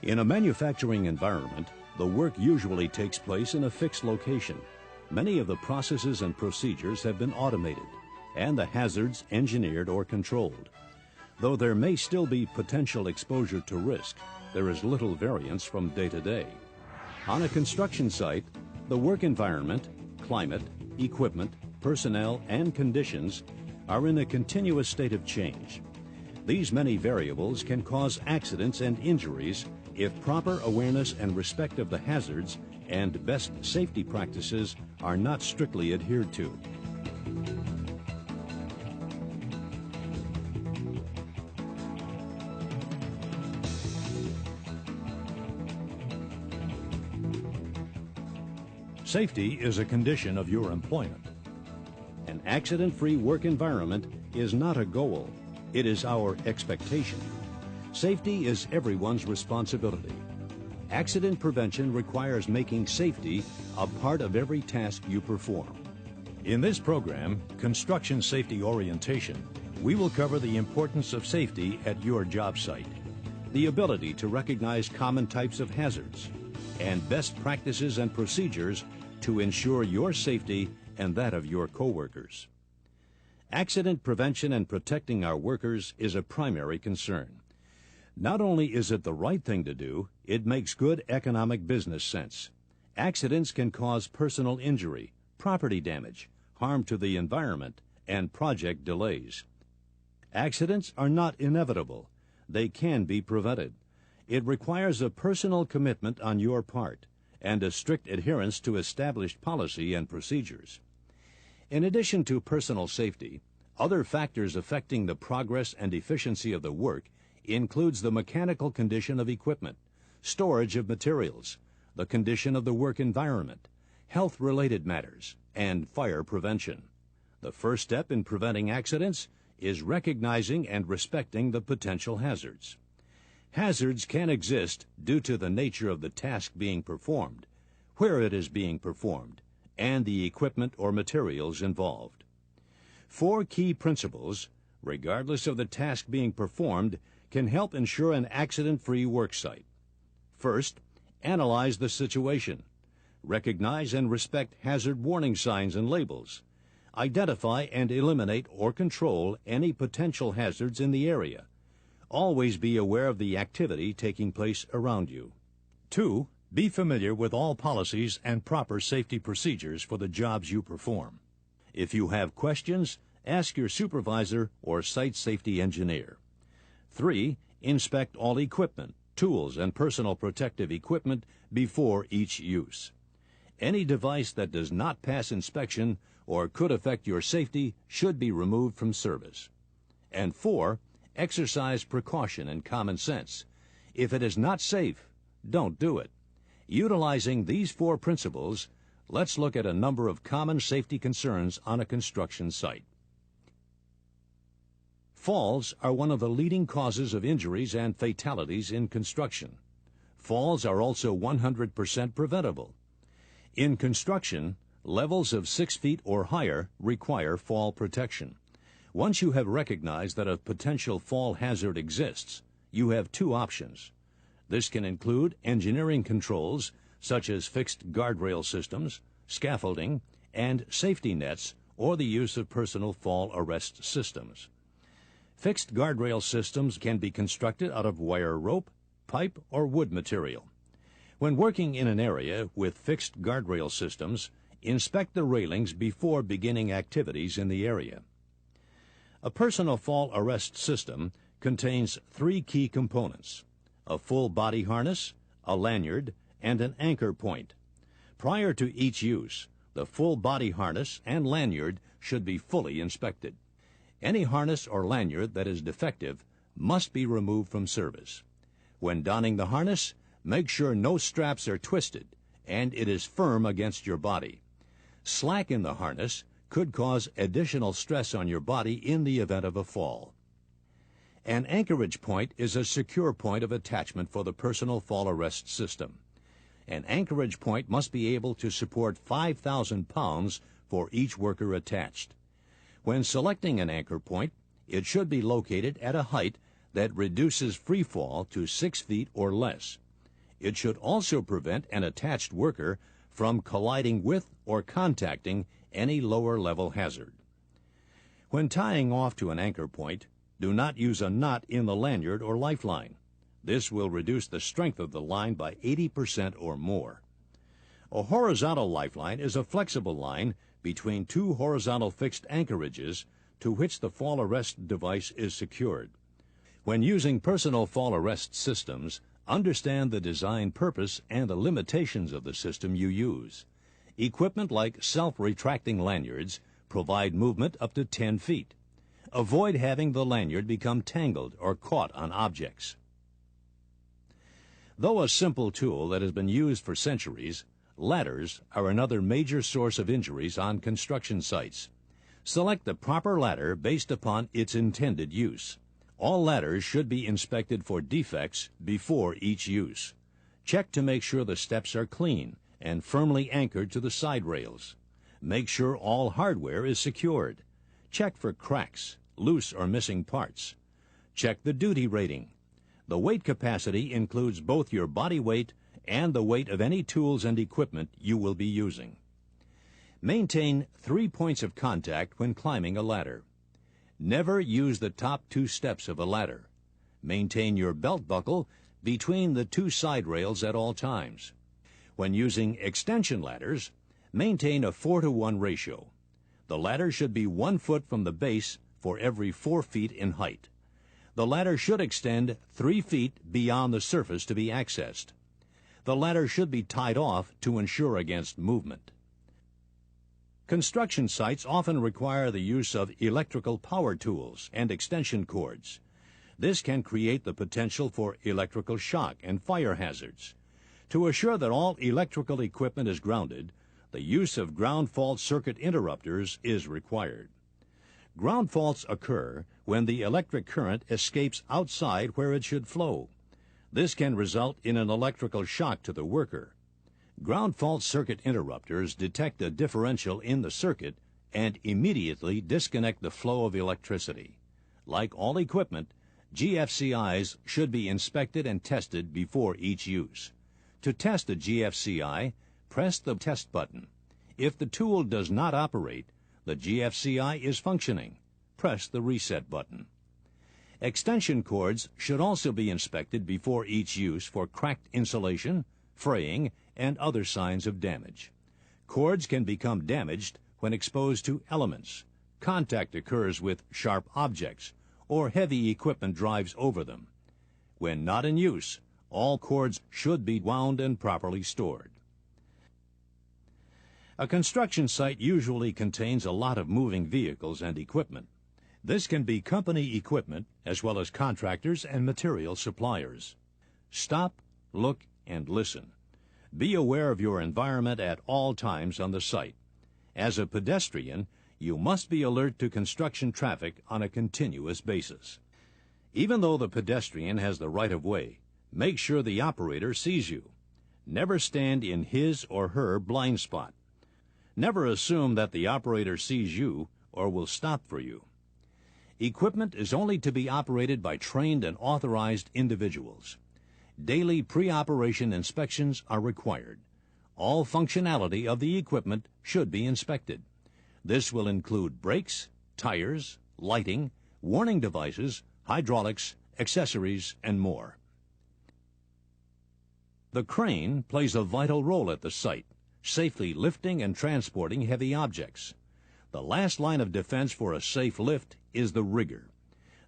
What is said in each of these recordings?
In a manufacturing environment, the work usually takes place in a fixed location. Many of the processes and procedures have been automated, and the hazards engineered or controlled. Though there may still be potential exposure to risk, there is little variance from day to day. On a construction site, the work environment, climate, equipment, personnel, and conditions are in a continuous state of change. These many variables can cause accidents and injuries if proper awareness and respect of the hazards and best safety practices are not strictly adhered to. Safety is a condition of your employment. An accident-free work environment is not a goal, it is our expectation. Safety is everyone's responsibility. Accident prevention requires making safety a part of every task you perform. In this program, Construction Safety Orientation, we will cover the importance of safety at your job site, the ability to recognize common types of hazards, and best practices and procedures to ensure your safety and that of your coworkers. Accident prevention and protecting our workers is a primary concern. Not only is it the right thing to do, it makes good economic business sense. Accidents can cause personal injury, property damage, harm to the environment, and project delays. Accidents are not inevitable. They can be prevented. It requires a personal commitment on your part and a strict adherence to established policy and procedures. In addition to personal safety, other factors affecting the progress and efficiency of the work includes the mechanical condition of equipment, storage of materials, the condition of the work environment, health-related matters, and fire prevention. The first step in preventing accidents is recognizing and respecting the potential hazards. Hazards can exist due to the nature of the task being performed, where it is being performed, and the equipment or materials involved. 4 key principles, regardless of the task being performed, can help ensure an accident-free work site. First, analyze the situation. Recognize and respect hazard warning signs and labels. Identify and eliminate or control any potential hazards in the area. Always be aware of the activity taking place around you. 2. Be familiar with all policies and proper safety procedures for the jobs you perform. If you have questions, ask your supervisor or site safety engineer. 3. Inspect all equipment, tools, and personal protective equipment before each use. Any device that does not pass inspection or could affect your safety should be removed from service. And 4. Exercise precaution and common sense. If it is not safe, don't do it. Utilizing these 4 principles, let's look at a number of common safety concerns on a construction site. Falls are one of the leading causes of injuries and fatalities in construction. Falls are also 100% preventable. In construction, levels of 6 feet or higher require fall protection. Once you have recognized that a potential fall hazard exists, you have 2 options. This can include engineering controls, such as fixed guardrail systems, scaffolding, and safety nets, or the use of personal fall arrest systems. Fixed guardrail systems can be constructed out of wire rope, pipe, or wood material. When working in an area with fixed guardrail systems, inspect the railings before beginning activities in the area. A personal fall arrest system contains 3 key components: a full body harness, a lanyard, and an anchor point. Prior to each use, the full body harness and lanyard should be fully inspected. Any harness or lanyard that is defective must be removed from service. When donning the harness, make sure no straps are twisted and it is firm against your body. Slack in the harness could cause additional stress on your body in the event of a fall. An anchorage point is a secure point of attachment for the personal fall arrest system. An anchorage point must be able to support 5,000 pounds for each worker attached. When selecting an anchor point, it should be located at a height that reduces free fall to 6 feet or less. It should also prevent an attached worker from colliding with or contacting any lower-level hazard. When tying off to an anchor point, do not use a knot in the lanyard or lifeline. This will reduce the strength of the line by 80% or more. A horizontal lifeline is a flexible line between two horizontal fixed anchorages to which the fall arrest device is secured. When using personal fall arrest systems, understand the design purpose and the limitations of the system you use. Equipment like self-retracting lanyards provide movement up to 10 feet. Avoid having the lanyard become tangled or caught on objects. Though a simple tool that has been used for centuries, ladders are another major source of injuries on construction sites. Select the proper ladder based upon its intended use. All ladders should be inspected for defects before each use. Check to make sure the steps are clean and firmly anchored to the side rails. Make sure all hardware is secured. Check for cracks, loose or missing parts. Check the duty rating. The weight capacity includes both your body weight and the weight of any tools and equipment you will be using. Maintain 3 points of contact when climbing a ladder. Never use the top 2 steps of a ladder. Maintain your belt buckle between the 2 side rails at all times. When using extension ladders, maintain a 4-to-1 ratio. The ladder should be 1 foot from the base for every 4 feet in height. The ladder should extend 3 feet beyond the surface to be accessed. The ladder should be tied off to ensure against movement. Construction sites often require the use of electrical power tools and extension cords. This can create the potential for electrical shock and fire hazards. To assure that all electrical equipment is grounded, the use of ground fault circuit interrupters is required. Ground faults occur when the electric current escapes outside where it should flow. This can result in an electrical shock to the worker. Ground fault circuit interrupters detect a differential in the circuit and immediately disconnect the flow of electricity. Like all equipment, GFCIs should be inspected and tested before each use. To test a GFCI, press the test button. If the tool does not operate, the GFCI is functioning. Press the reset button. Extension cords should also be inspected before each use for cracked insulation, fraying, and other signs of damage. Cords can become damaged when exposed to elements. Contact occurs with sharp objects, or heavy equipment drives over them. When not in use, all cords should be wound and properly stored. A construction site usually contains a lot of moving vehicles and equipment. This can be company equipment as well as contractors and material suppliers. Stop, look, and listen. Be aware of your environment at all times on the site. As a pedestrian, you must be alert to construction traffic on a continuous basis. Even though the pedestrian has the right of way, make sure the operator sees you. Never stand in his or her blind spot. Never assume that the operator sees you or will stop for you. Equipment is only to be operated by trained and authorized individuals. Daily pre-operation inspections are required. All functionality of the equipment should be inspected. This will include brakes, tires, lighting, warning devices, hydraulics, accessories, and more. The crane plays a vital role at the site, safely lifting and transporting heavy objects. The last line of defense for a safe lift is the rigger.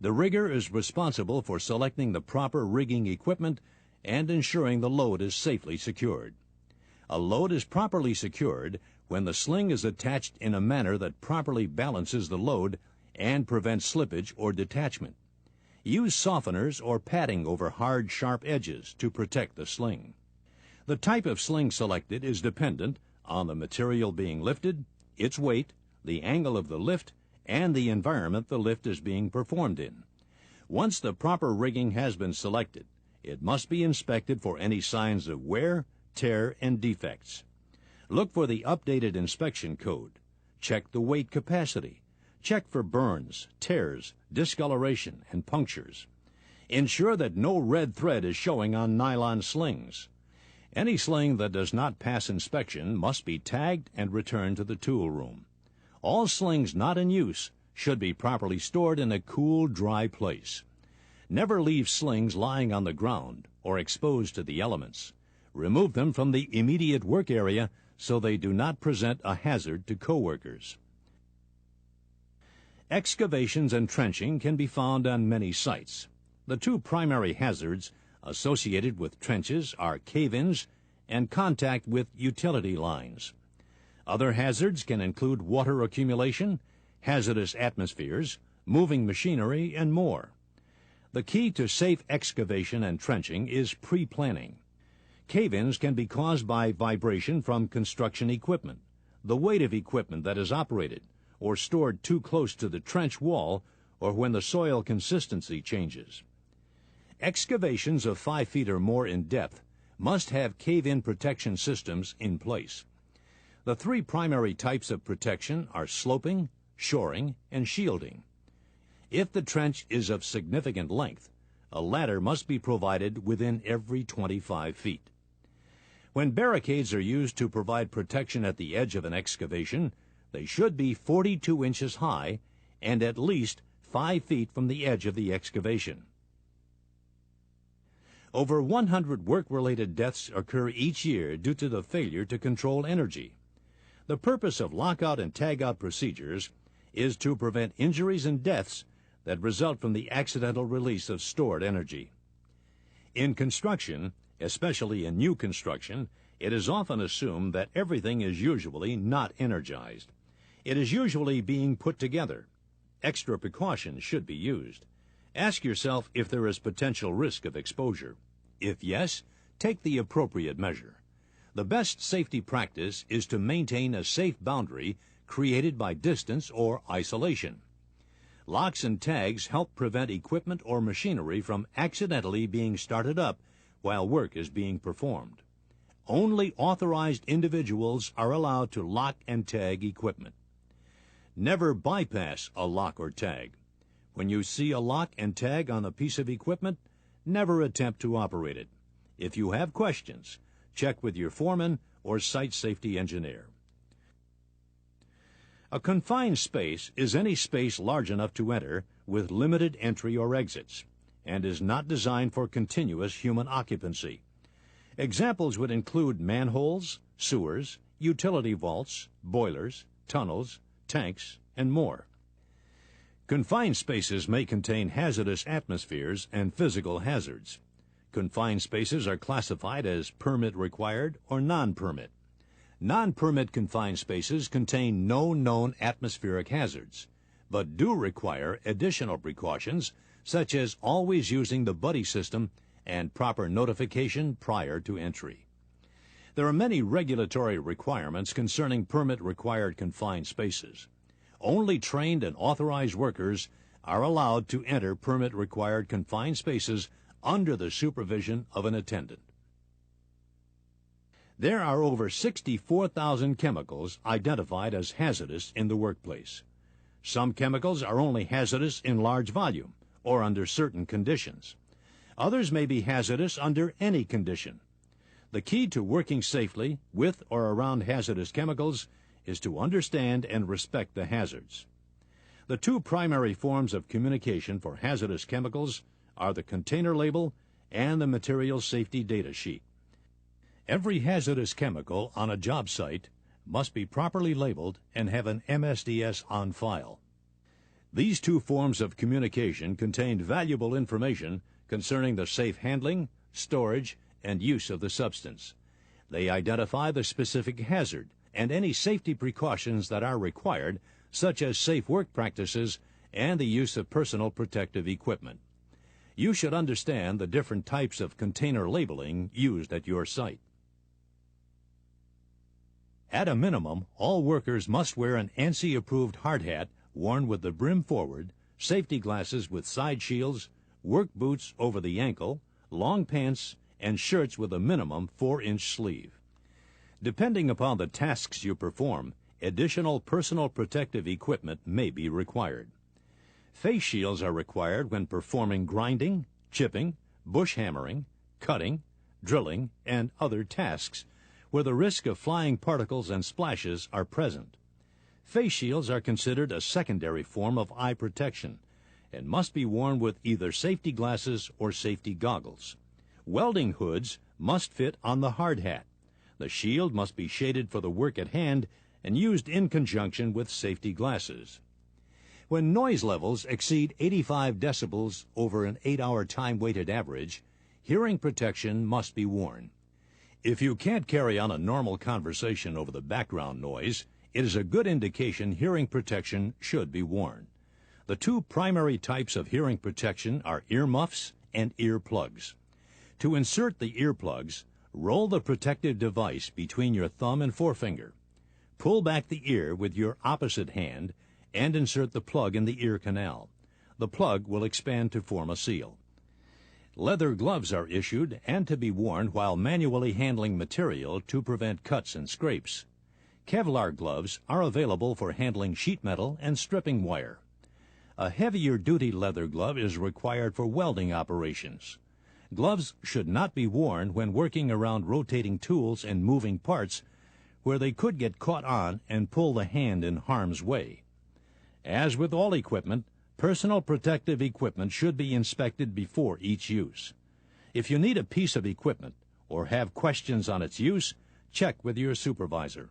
The rigger is responsible for selecting the proper rigging equipment and ensuring the load is safely secured. A load is properly secured when the sling is attached in a manner that properly balances the load and prevents slippage or detachment. Use softeners or padding over hard, sharp edges to protect the sling. The type of sling selected is dependent on the material being lifted, its weight, the angle of the lift, and the environment the lift is being performed in. Once the proper rigging has been selected, it must be inspected for any signs of wear, tear, and defects. Look for the updated inspection code. Check the weight capacity. Check for burns, tears, discoloration, and punctures. Ensure that no red thread is showing on nylon slings. Any sling that does not pass inspection must be tagged and returned to the tool room. All slings not in use should be properly stored in a cool, dry place. Never leave slings lying on the ground or exposed to the elements. Remove them from the immediate work area so they do not present a hazard to coworkers. Excavations and trenching can be found on many sites. The two primary hazards associated with trenches are cave-ins and contact with utility lines. Other hazards can include water accumulation, hazardous atmospheres, moving machinery, and more. The key to safe excavation and trenching is pre-planning. Cave-ins can be caused by vibration from construction equipment, the weight of equipment that is operated, or stored too close to the trench wall, or when the soil consistency changes. Excavations of 5 feet or more in depth must have cave-in protection systems in place. The three primary types of protection are sloping, shoring, and shielding. If the trench is of significant length, a ladder must be provided within every 25 feet. When barricades are used to provide protection at the edge of an excavation, they should be 42 inches high and at least 5 feet from the edge of the excavation. Over 100 work-related deaths occur each year due to the failure to control energy. The purpose of lockout and tagout procedures is to prevent injuries and deaths that result from the accidental release of stored energy. In construction, especially in new construction, it is often assumed that everything is usually not energized. It is usually being put together. Extra precautions should be used. Ask yourself if there is potential risk of exposure. If yes, take the appropriate measure. The best safety practice is to maintain a safe boundary created by distance or isolation. Locks and tags help prevent equipment or machinery from accidentally being started up while work is being performed. Only authorized individuals are allowed to lock and tag equipment. Never bypass a lock or tag. When you see a lock and tag on a piece of equipment, never attempt to operate it. If you have questions, check with your foreman or site safety engineer. A confined space is any space large enough to enter with limited entry or exits, and is not designed for continuous human occupancy. Examples would include manholes, sewers, utility vaults, boilers, tunnels, tanks, and more. Confined spaces may contain hazardous atmospheres and physical hazards. Confined spaces are classified as permit required or non-permit. Non-permit confined spaces contain no known atmospheric hazards, but do require additional precautions such as always using the buddy system and proper notification prior to entry. There are many regulatory requirements concerning permit-required confined spaces. Only trained and authorized workers are allowed to enter permit-required confined spaces under the supervision of an attendant. There are over 64,000 chemicals identified as hazardous in the workplace. Some chemicals are only hazardous in large volume or under certain conditions. Others may be hazardous under any condition. The key to working safely with or around hazardous chemicals is to understand and respect the hazards. The two primary forms of communication for hazardous chemicals are the container label and the material safety data sheet. Every hazardous chemical on a job site must be properly labeled and have an MSDS on file. These two forms of communication contain valuable information concerning the safe handling, storage, and use of the substance. They identify the specific hazard and any safety precautions that are required, such as safe work practices and the use of personal protective equipment. You should understand the different types of container labeling used at your site. At a minimum, all workers must wear an ANSI-approved hard hat worn with the brim forward, safety glasses with side shields, work boots over the ankle, long pants, and shirts with a minimum 4-inch sleeve. Depending upon the tasks you perform, additional personal protective equipment may be required. Face shields are required when performing grinding, chipping, bush hammering, cutting, drilling, and other tasks where the risk of flying particles and splashes are present. Face shields are considered a secondary form of eye protection and must be worn with either safety glasses or safety goggles. Welding hoods must fit on the hard hat. The shield must be shaded for the work at hand and used in conjunction with safety glasses. When noise levels exceed 85 decibels over an 8-hour time-weighted average, hearing protection must be worn. If you can't carry on a normal conversation over the background noise, it is a good indication hearing protection should be worn. The two primary types of hearing protection are earmuffs and earplugs. To insert the earplugs, roll the protective device between your thumb and forefinger. Pull back the ear with your opposite hand and insert the plug in the ear canal. The plug will expand to form a seal. Leather gloves are issued and to be worn while manually handling material to prevent cuts and scrapes. Kevlar gloves are available for handling sheet metal and stripping wire. A heavier-duty leather glove is required for welding operations. Gloves should not be worn when working around rotating tools and moving parts where they could get caught on and pull the hand in harm's way. As with all equipment, personal protective equipment should be inspected before each use. If you need a piece of equipment or have questions on its use, check with your supervisor.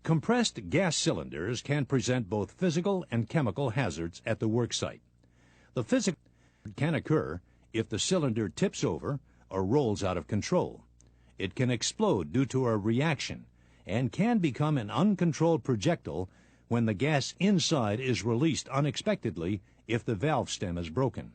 Compressed gas cylinders can present both physical and chemical hazards at the work site. The physical can occur if the cylinder tips over or rolls out of control. It can explode due to a reaction and can become an uncontrolled projectile when the gas inside is released unexpectedly if the valve stem is broken.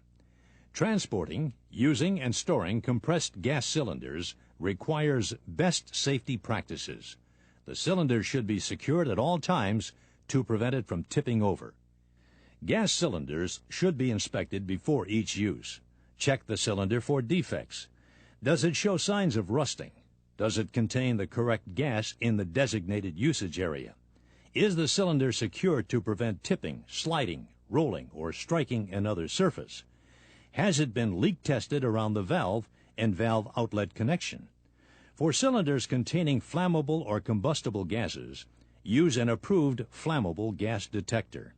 Transporting, using, and storing compressed gas cylinders requires best safety practices. The cylinder should be secured at all times to prevent it from tipping over. Gas cylinders should be inspected before each use. Check the cylinder for defects. Does it show signs of rusting? Does it contain the correct gas in the designated usage area? Is the cylinder secured to prevent tipping, sliding, rolling, or striking another surface? Has it been leak tested around the valve and valve outlet connection? For cylinders containing flammable or combustible gases, use an approved flammable gas detector.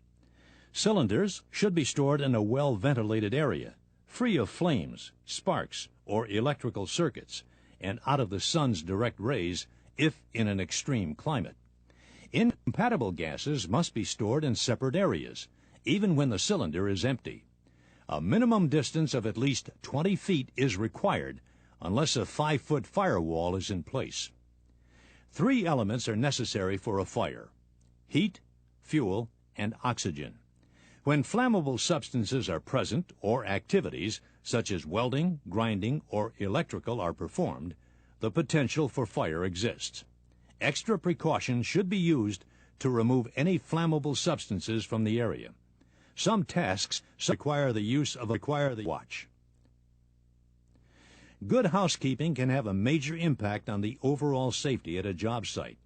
Cylinders should be stored in a well-ventilated area, free of flames, sparks, or electrical circuits, and out of the sun's direct rays if in an extreme climate. Incompatible gases must be stored in separate areas, even when the cylinder is empty. A minimum distance of at least 20 feet is required unless a 5-foot firewall is in place. 3 elements are necessary for a fire: heat, fuel, and oxygen. When flammable substances are present or activities such as welding, grinding, or electrical are performed, the potential for fire exists. Extra precautions should be used to remove any flammable substances from the area. Some tasks require the use of a watch. Good housekeeping can have a major impact on the overall safety at a job site.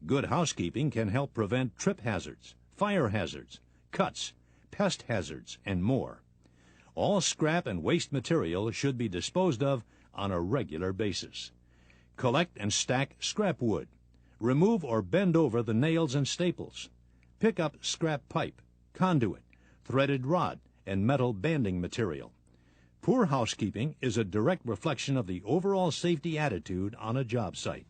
Good housekeeping can help prevent trip hazards, fire hazards, cuts, pest hazards, and more. All scrap and waste material should be disposed of on a regular basis. Collect and stack scrap wood. Remove or bend over the nails and staples. Pick up scrap pipe, conduit, threaded rod, and metal banding material. Poor housekeeping is a direct reflection of the overall safety attitude on a job site.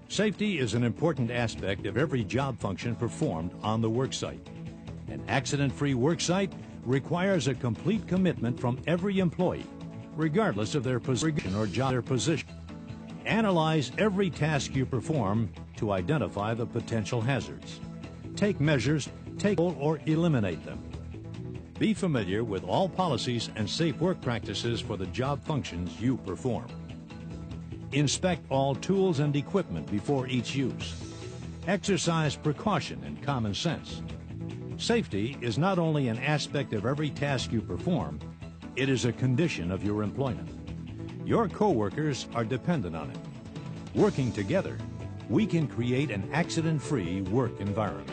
Safety is an important aspect of every job function performed on the work site. An accident-free work site requires a complete commitment from every employee, regardless of their position or job position. Analyze every task you perform to identify the potential hazards. Take measures, or eliminate them. Be familiar with all policies and safe work practices for the job functions you perform. Inspect all tools and equipment before each use. Exercise precaution and common sense. Safety is not only an aspect of every task you perform, it is a condition of your employment. Your coworkers are dependent on it. Working together, we can create an accident-free work environment.